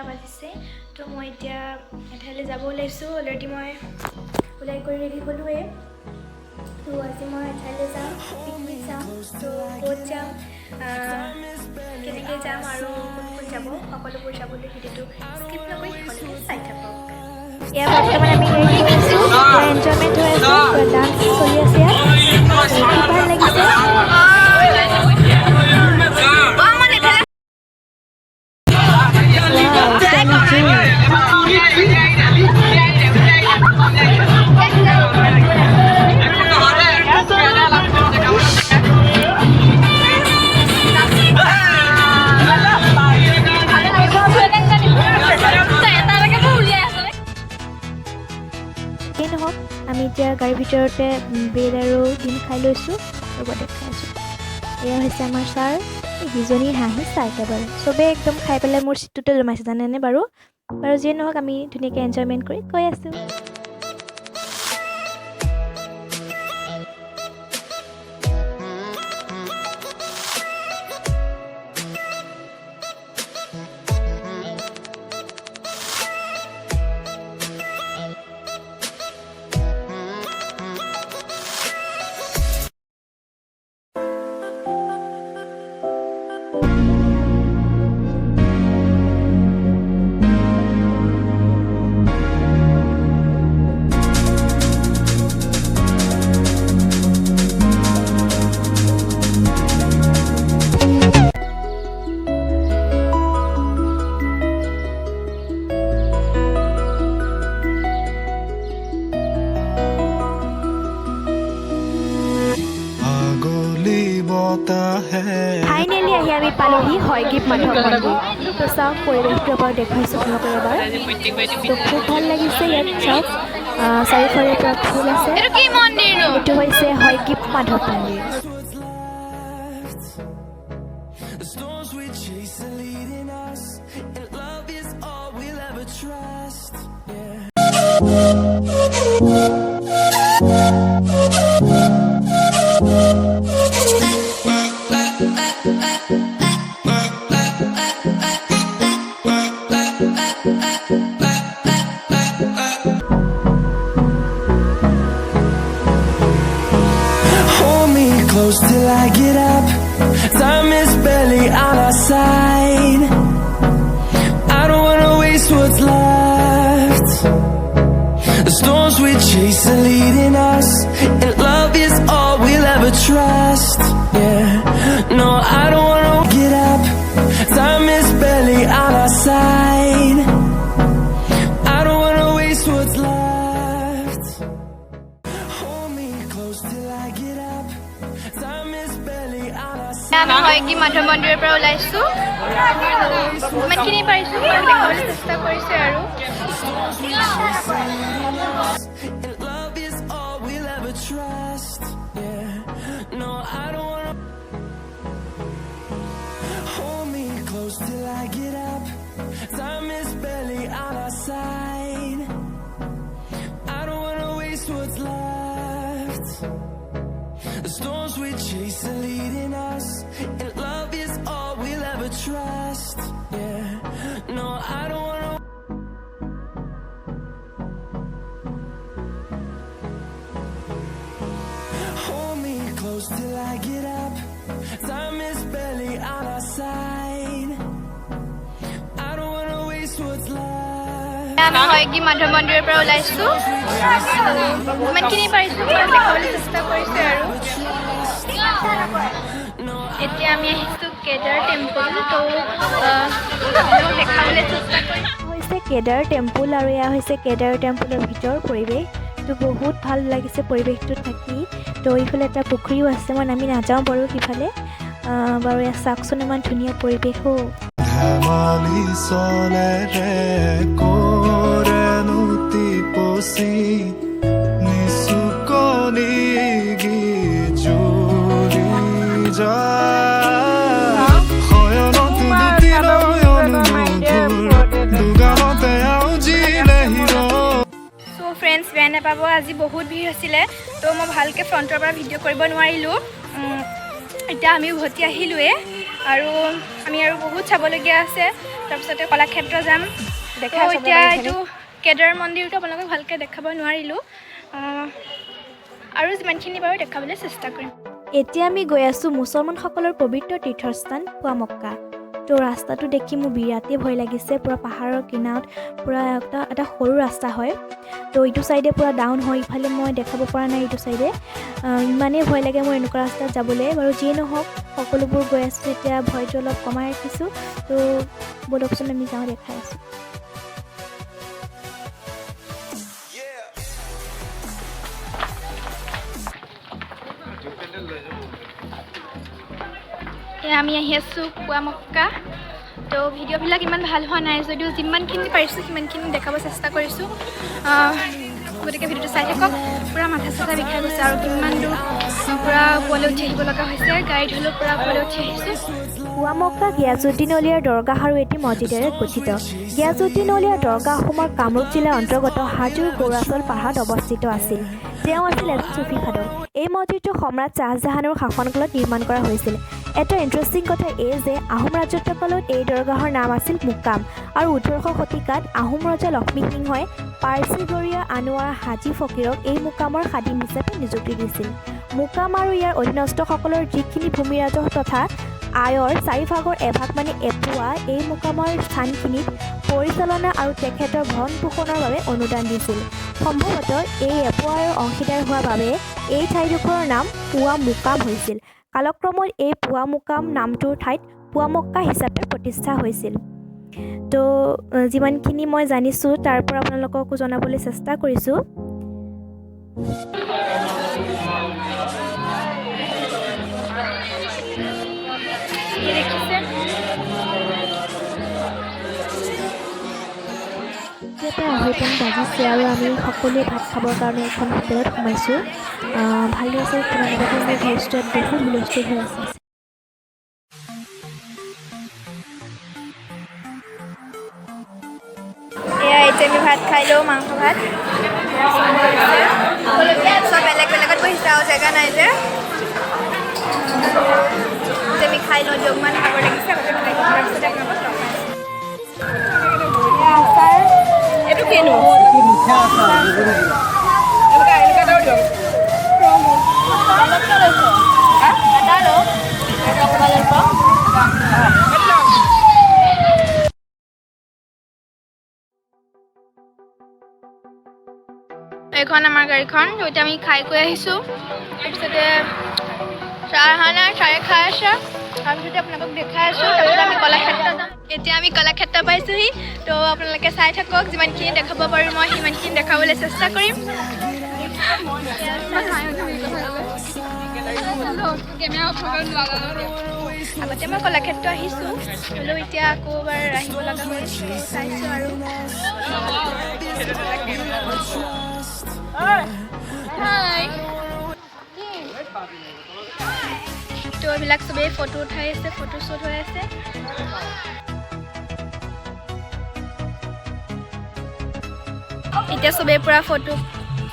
বাজিছে তো মই এতিয়া এঠাইলৈ যাব ওলাইছোঁ অলৰেডি মই ওলাই কৰি ৰেডি হ'লোৱে তো আজি মই এঠাইলৈ যাম পিকনিক যাম তো ক'ত যাম কেনেকৈ যাম আৰু কোন কোন যাব সকলোবোৰ যাবলৈ ভিডিঅ'টো স্কিপ নকৰি শেষলৈকে চাই থাকক ইয়াৰ বৰ্তমান আমি ৰেডি হৈ আছোঁ এনজয়মেণ্ট হৈ আছে ডান্স চলি আছে ইয়াত ভাল লাগিছে নহওক আমি এতিয়া গাড়ীৰ ভিতৰতে ব্ৰেড আৰু ডিম খাই লৈছোঁ লগতে খাইছোঁ এয়া হৈছে আমাৰ ছাৰ সিজনী হাঁহি চাই একেবাৰে চবেই একদম খাই পেলাই মোৰ চিটটোতে জমাইছে জানেনে বাৰু যিয়ে নহওক আমি ধুনীয়াকৈ এনজয়মেণ্ট কৰি গৈ আছোঁ ফাইনেলি আহি আমি পালোহি হয়গ্ৰীৱ মাধৱ মন্দিৰ তো চাওক পৰিৱেশটো এবাৰ দেখুৱাইছোঁ আপোনালোকৰ এবাৰ তো খুব ভাল লাগিছে ইয়াত চাওক চাৰিওফালে পৰা ফুল আছে এইটো হৈছে হয়গ্ৰীৱ মাধৱ মন্দিৰ Close till I get up. Time is barely on our side. I don't wanna waste what's left. The storms we chase are leading us, and love is all we'll ever trust. Yeah, no, I don't wanna get up. Time is barely on our side. I don't wanna waste what's left. Hold me close till I get up. আমি হয়গ্ৰীৱ মাধৱ মন্দিৰৰ পৰা ওলাইছোঁ ইমানখিনি পাৰিছোঁ দেখাবলৈ চেষ্টা কৰিছোঁ আৰু The storms we chase are leading us, and love is all we'll ever trust. Yeah, no, I don't wanna. Hold me close till I get up. Time is barely on our side. I don't wanna waste what's left. আমি হয়গ্ৰীৱ মাধৱ মন্দিৰৰ পৰা ওলাইছোঁ ইমানখিনি পাৰিছোঁ দেখাবলৈ চেষ্টা কৰিছোঁ আৰু এতিয়া আমি আহিছোঁ কেদাৰ টেম্পল তো দেখাবলৈ চেষ্টা কৰিছোঁ হৈছে কেদাৰ টেম্পল আৰু এয়া হৈছে কেদাৰ টেম্পলৰ ভিতৰৰ পৰিৱেশ তো বহুত ভাল লাগিছে পৰিৱেশটো থাকি তো এইফালে এটা পুখুৰীও আছে মই নামি নাযাওঁ বাৰু সিফালে বাৰু এয়া চাওকচোন ইমান ধুনীয়া পৰিৱেশ ধেমালি চলে ৰে কৰেনুতি পচি নিচুকনি গিজুৰি যায় হয়নতি দুটি নয়ন দুগানতে আউজিলে হিৰো সো ফ্ৰেণ্ডছ বেয়া নাপাব আজি বহুত ভিৰ হৈছিলে তো মই ভালকৈ ফ্ৰণ্টৰ পৰা ভিডিঅ' কৰিব নোৱাৰিলোঁ এতিয়া আমি উভতি আহিলোঁৱে আৰু আমি আৰু বহুত চাবলগীয়া আছে তাৰপিছতে কলাক্ষেত্ৰ যাম। এতিয়া এইটো কেদাৰ মন্দিৰটো আপোনালোকক ভালকৈ দেখাব নোৱাৰিলোঁ, আৰু যিমানখিনি বাৰু দেখাবলৈ চেষ্টা কৰিম। এতিয়া আমি গৈ আছোঁ মুছলমানসকলৰ পবিত্ৰ তীৰ্থস্থান পুৱা মক্কা। তো ৰাস্তাটো দেখি মোৰ বিৰাটেই ভয় লাগিছে। পূৰা পাহাৰৰ কিনাৰত পূৰা এটা সৰু ৰাস্তা হয়। তো ইটো ছাইডে পূৰা ডাউন হয়, ইফালে মই দেখাব পৰা নাই ইটো ছাইডে। ইমানেই ভয় লাগে মোৰ এনেকুৱা ৰাস্তাত যাবলৈ। বাৰু যিয়ে নহওক সকলোবোৰ গৈ আছোঁ, এতিয়া ভয়টো অলপ কমাই ৰাখিছোঁ। তো ব'লকচোন আমি যাওঁ, দেখাই আছোঁ। আমি আহি আছোঁ পুৱা মক্কা। তো ভিডিঅ'বিলাক ইমান ভাল হোৱা নাই যদিও যিমানখিনি পাৰিছোঁ সিমানখিনি দেখাব চেষ্টা কৰিছোঁ। গতিকে ভিডিঅ'টো চাই থাকক। পূৰা মাথা চাথা বিষাই গৈছে আৰু কিমান দূৰ পূৰা ওপৰলৈ উঠি আহিব লগা হৈছে। গাড়ীত হ'লেও পূৰা ওপৰলৈ উঠি আহিছোঁ। পুৱা মক্কা গিয়াছুদ্দিন অলিয়াৰ দৰগাহ আৰু এটি মছজিদেৰে গঠিত। গিয়াছুদ্দিন অলিয়াৰ দৰগাহ অসমৰ কামৰূপ জিলাৰ অন্তৰ্গত হাজোৰ গৌৰাচল পাহাৰত অৱস্থিত আছিল। তেওঁ আছিল এজন চুফী সাধক। এই মছজিদটো সম্ৰাট শ্বাহজাহানৰ শাসনকালত নিৰ্মাণ কৰা হৈছিল। এটা ইণ্টাৰেষ্টিং কথা এই যে আহোম ৰাজত্বকালত এই দৰগাহৰ নাম আছিল মুকাম, আৰু 18শ শতিকাত আহোম ৰজা লক্ষ্মী সিংহই পাৰ্চী গৰীয়া আনোৱাৰ হাজী ফকীৰক এই মুকামৰ খাদিম হিচাপে নিযুক্তি দিছিল। মুকাম আৰু ইয়াৰ অধীনস্থসকলৰ যিখিনি ভূমি ৰাজহ তথা আয়ৰ 4ভাগৰ 1ভাগ মানে এপোৱা এই মুকামৰ স্থানখিনিত পৰিচালনা আৰু তেখেতৰ ভৰণ পোষণৰ বাবে অনুদান দিছিল। সম্ভৱতঃ এই এপোৱাৰ অংশীদাৰ হোৱাৰ বাবে এই ঠাইডোখৰৰ নাম পুৱা মুকাম হৈছিল। কালক্ৰমত এই পুৱা মুকাম নামটোৰ ঠাইত পুৱা মক্কা হিচাপে প্ৰতিষ্ঠা হৈছিল। তো যিমানখিনি মই জানিছোঁ তাৰ পৰা আপোনালোককো জনাবলৈ চেষ্টা কৰিছোঁ। এতিয়া 2:30 বাজিছে আৰু আমি সকলোৱে ভাত খাবৰ কাৰণে এখন হোটেলত সোমাইছোঁ। ভালদৰে আছে কিমান আগতে মোৰ ভইচটোত বহুত হুলস্থুল হৈ আছে। এয়া এতিয়া আমি ভাত খাই লওঁ, মাংস ভাত। চব বেলেগ বেলেগত বহিছে আৰু জেগা নাই যে। আমি খাই লওঁ, দিয়ক মানে খাব লাগিছে, আগতে খাই লওঁ, তাৰপিছতে আপোনালোকক লগ পাইছোঁ। আচাৰ এইটো কিনো? এইখন আমাৰ গাড়ীখন। এতিয়া আমি খাই কৈ আহিছোঁ। তাৰপিছতে চাহ অহা নাই, চাহে খাই আছে। তাৰপিছতে আপোনালোকক দেখাই আছোঁ। তাৰপিছত আমি কলাক্ষেত্ৰ যাম। এতিয়া আমি কলাক্ষেত্ৰ পাইছোঁহি। তো আপোনালোকে চাই থাকক, যিমানখিনি দেখাব পাৰোঁ মই সিমানখিনি দেখাবলৈ চেষ্টা কৰিম। আগতে মই কলাক্ষেত্ৰ আহিছোঁ, হ'লেও এতিয়া আকৌ এবাৰ আহিব লগা হৈছে, চাইছোঁ আৰু তো এইবিলাক চবেই ফটো উঠাই আছে, ফটো শ্বুট হৈ আছে। এতিয়া চবেই পূৰা ফটো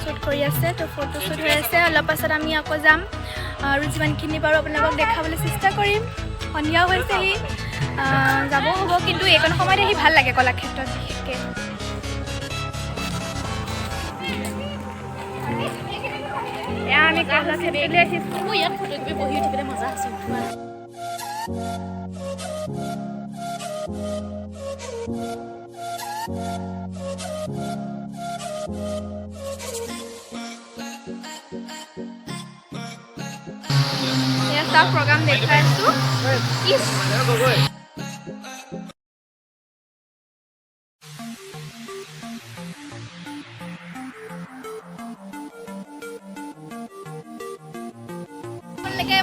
শ্বুট কৰি আছে। তো ফটো শ্বুট হৈ আছে। অলপ পাছত আমি আকৌ যাম আৰু যিমানখিনি পাৰোঁ আপোনালোকক দেখাবলৈ চেষ্টা কৰিম। সন্ধিয়াও হৈছেহি, যাবও হ'ব, কিন্তু এইকণ সময়ত আহি ভাল লাগে কলাক্ষেত্ৰত বিশেষকৈ। এয়া আমি কলাক্ষেত্ৰলৈ আহিছোঁ। ইয়াত ফটো কপি বহি উঠিবলৈ মজা আছে। এয়া চাহ প্ৰগ্ৰাম দেখাই আছোঁ।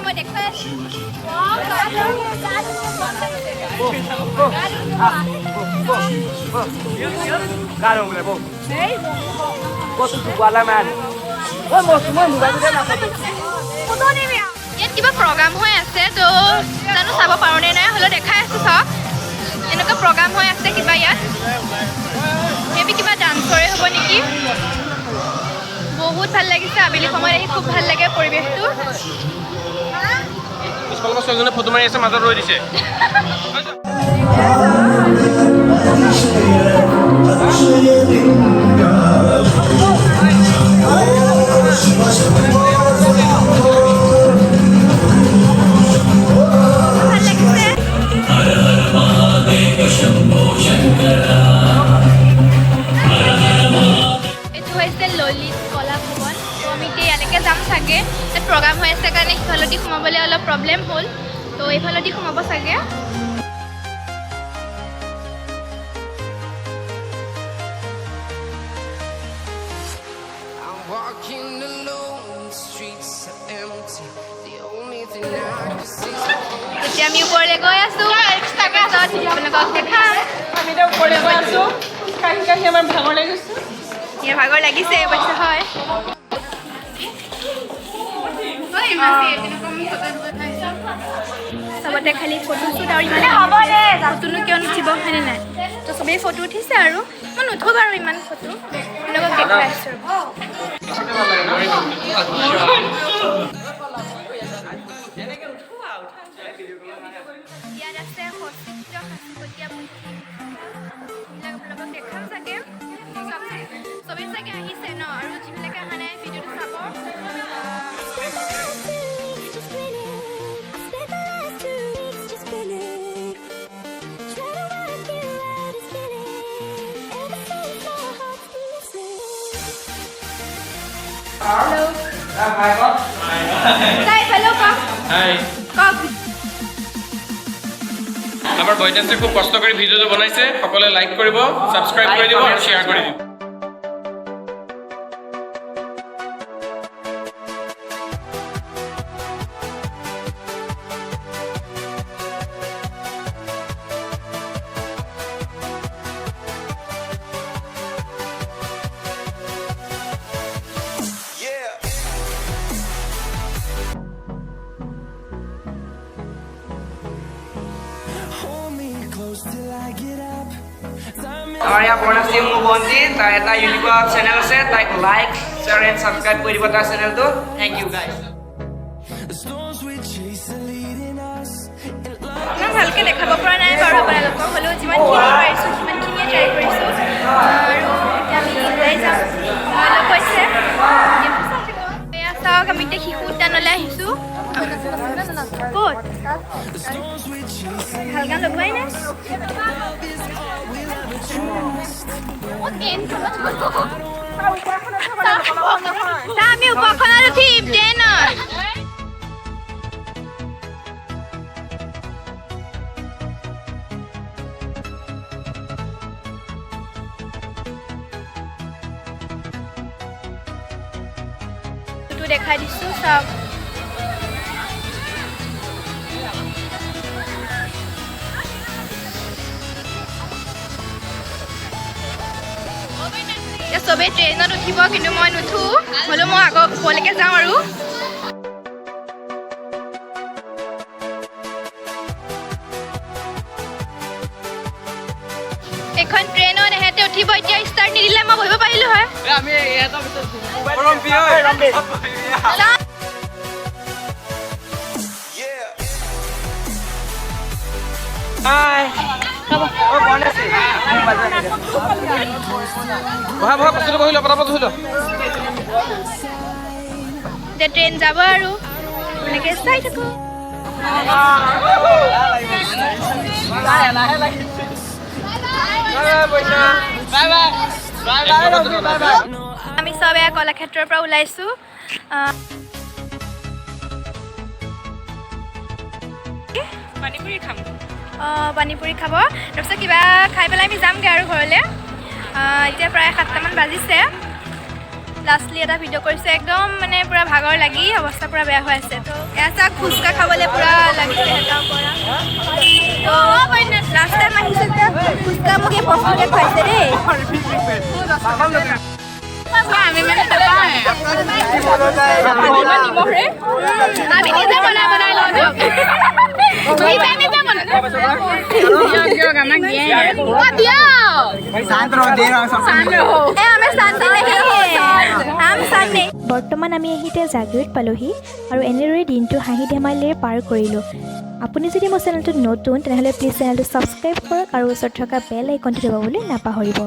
মই দেখাই আছোঁ। ইয়াত কিবা প্ৰগ্ৰাম হৈ আছে, তো জানো চাব পাৰোঁ নে নাই, হ'লেও দেখাই আছোঁ। চাওক, এনেকুৱা প্ৰগ্ৰাম হৈ আছে কিবা ইয়াত। মেবি কিবা ডান্সৰে হ'ব নেকি। বহুত ভাল লাগিছে, আবেলি সময়ত আহি খুব ভাল লাগে পৰিৱেশটো। ছোৱালীজনে ফটো মাৰি আছে, মাজত ৰৈ দিছে। প্ৰগ্ৰাম হৈ আছে কাৰণে সিফালেদি সোমাবলৈ অলপ প্ৰব্লেম হ'ল তো এইফালেদি সোমাব চাগে এতিয়া আমি ওপৰলৈ গৈ আছোঁ আপোনালোকক দেখাম আমি এতিয়া ওপৰলৈ গৈ আছোঁ কাহি কাহি আমাৰ ভাগৰ লাগিছে ইয়াৰ ভাগৰ লাগিছে অৱশ্যে হয় চবতে খালি ফটো শ্বুট আৰু ইমান ফটোনো কিয় নুঠিব হয়নে নাই তো চবেই ফটো উঠিছে আৰু মই নুঠো বাৰু ইমান ফটো আপোনালোকক দেখুৱাই আছোঁ ইয়াত আছে সচিত্ৰ সাঁচিকটীয়া পুথি এইবিলাক আপোনালোকক দেখাম চাগে চবেই চাগে আহিছে ন আৰু যিবিলাকে অহা নাই ভিডিঅ'টো চাব Hello. Hi, Bob. Say hello, Kok. Hi. Kok. আমাৰ বয়জেন্সে খুব কষ্ট কৰি ভিডিঅ'টো বনাইছে সকলোৱে লাইক কৰিব সাবস্ক্ৰাইব কৰি দিব আৰু শেয়াৰ কৰি দিব আমাৰ ইয়াৰ বৰ্ণাশ্ৰী মোৰ ভণ্টি তাই এটা ইউটিউবৰ চেনেল আছে তাইক লাইক শ্বেয়াৰ এণ্ড ছাবস্ক্ৰাইব কৰি দিব তাৰ চেনেলটো থেংক ইউ গাইজ ইমান ভালকৈ দেখাব পৰা নাই বাৰু আপোনালোকক হ'লেও যিমানখিনি পাৰিছোঁ সিমানখিনিয়ে ট্ৰাই কৰিছোঁ আৰু এতিয়া আমি ওলাই যাম অলপ হৈছে এয়া চাওক আমি এতিয়া শিশু উদ্যানলৈ আহিছোঁ ক'ত ভাল গান লগোৱাই নাই আমি ওপৰখনত উঠিম ট্ৰেইনত দেখাই দিছোঁ চাওক চবেই ট্ৰেইনত উঠিব কিন্তু মই নুঠো হ'লেও মই আকৌ ওপৰলৈকে যাওঁ আৰু এখন ট্ৰেইনত এহেঁতে উঠিব এতিয়া ষ্টাৰ্ট নিদিলে মই বহিব পাৰিলোঁ হয় ট্ৰেইন যাব আৰু এনেকৈ চাই থাকোঁ আমি চব এয়া কলাক্ষেত্ৰৰ পৰা ওলাইছোঁ পানীপুৰি খাব তাৰপিছত কিবা খাই পেলাই আমি যামগৈ আৰু ঘৰলৈ এতিয়া প্ৰায় 7টামান বাজিছে লাষ্টলি এটা ভিডিঅ' কৰিছোঁ একদম মানে পূৰা ভাগৰ লাগি অৱস্থা পূৰা বেয়া হৈ আছে তো এয়া চাওক ফুচকা খাবলৈ পূৰা লাগিছে সিহঁতৰ পৰা লাষ্ট টাইম আহিছোঁ যে ফুচকা মোক এই প্ৰথমতে খুৱাইছে দেই আমি মানে আমি নিজে বনাই লওঁ দিয়ক हम शांति नहीं বৰ্তমান আমি এতিয়া জাগিৰোড পালোহি আৰু এনেদৰে দিনটো হাঁহি ধেমালিৰে পাৰ কৰিলোঁ। আপুনি যদি মোৰ চেনেলটোত নতুন তেনেহ'লে প্লিজ চেনেলটো ছাবস্ক্ৰাইব কৰক আৰু ওচৰত থকা বেল আইকনটো দবাবলৈ নাপাহৰিব।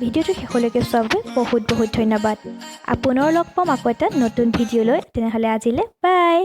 ভিডিঅ'টো শেষলৈকে চোৱাৰ বাবে বহুত বহুত ধন্যবাদ। পুনৰ লগ পাম আকৌ এটা নতুন ভিডিঅ'লৈ। তেনেহ'লে আজিলৈ বাই।